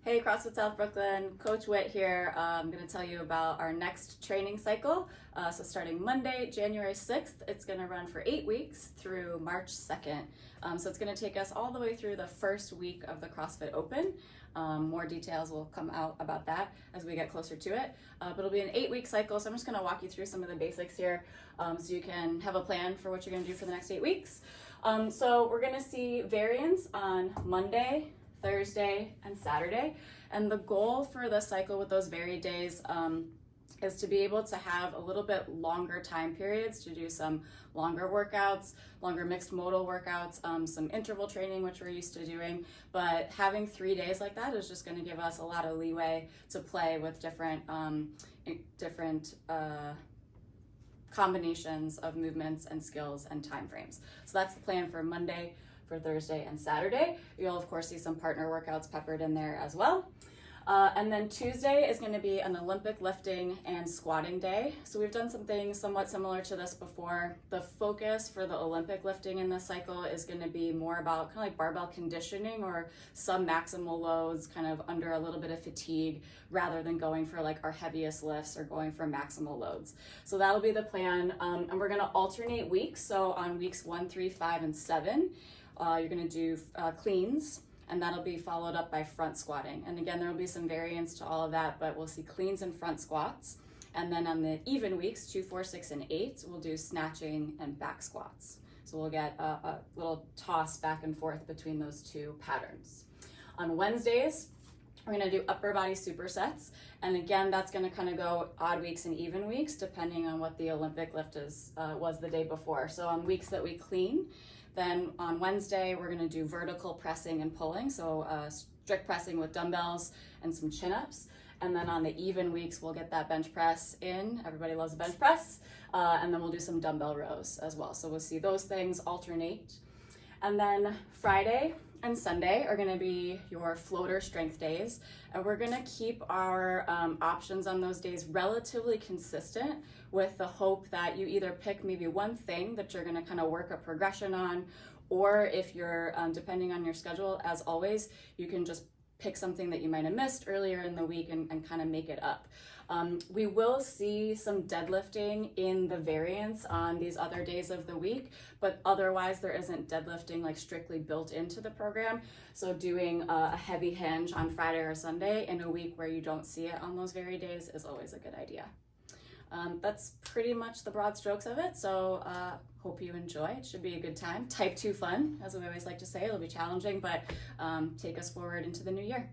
Hey, CrossFit South Brooklyn, Coach Witt here. I'm going to tell you about our next training cycle. So starting Monday, January 6th, it's going to run for 8 weeks through March 2nd. So it's going to take us all the way through the first week of the CrossFit Open. More details will come out about that as we get closer to it. But it'll be an 8-week cycle, so I'm just going to walk you through some of the basics here so you can have a plan for what you're going to do for the next 8 weeks. So we're going to see variance on Monday, Thursday, and Saturday. And the goal for the cycle with those varied days is to be able to have a little bit longer time periods to do some longer workouts, longer mixed modal workouts, some interval training, which we're used to doing. But having 3 days like that is just going to give us a lot of leeway to play with different combinations of movements and skills and time frames. So that's the plan for Monday, for Thursday, and Saturday. You'll of course see some partner workouts peppered in there as well. And then Tuesday is going to be an Olympic lifting and squatting day. So we've done some things somewhat similar to this before. The focus for the Olympic lifting in this cycle is going to be more about kind of like barbell conditioning or sub-maximal loads, kind of under a little bit of fatigue, rather than going for like our heaviest lifts or going for maximal loads. So that'll be the plan. And we're going to alternate weeks. So on weeks 1, 3, 5, and 7, you're going to do cleans, and that'll be followed up by front squatting. And again, there will be some variance to all of that, but we'll see cleans and front squats. And then on the even weeks, 2, 4, 6, and 8, we'll do snatching and back squats. So we'll get a little toss back and forth between those two patterns. On Wednesdays, we're gonna do upper body supersets. And again, that's gonna kind of go odd weeks and even weeks, depending on what the Olympic lift was the day before. So on weeks that we clean, then on Wednesday, we're gonna do vertical pressing and pulling, so strict pressing with dumbbells and some chin-ups. And then on the even weeks, we'll get that bench press in. Everybody loves a bench press. And then we'll do some dumbbell rows as well. So we'll see those things alternate. And then Friday and Sunday are gonna be your floater strength days. And we're gonna keep our options on those days relatively consistent, with the hope that you either pick maybe one thing that you're gonna kind of work a progression on, or if you're, depending on your schedule, as always, you can just pick something that you might have missed earlier in the week and kind of make it up. We will see some deadlifting in the variance on these other days of the week, but otherwise there isn't deadlifting like strictly built into the program. So doing a heavy hinge on Friday or Sunday in a week where you don't see it on those very days is always a good idea. That's pretty much the broad strokes of it. So hope you enjoy. It should be a good time. Type 2 fun, as we always like to say. It'll be challenging, but take us forward into the new year.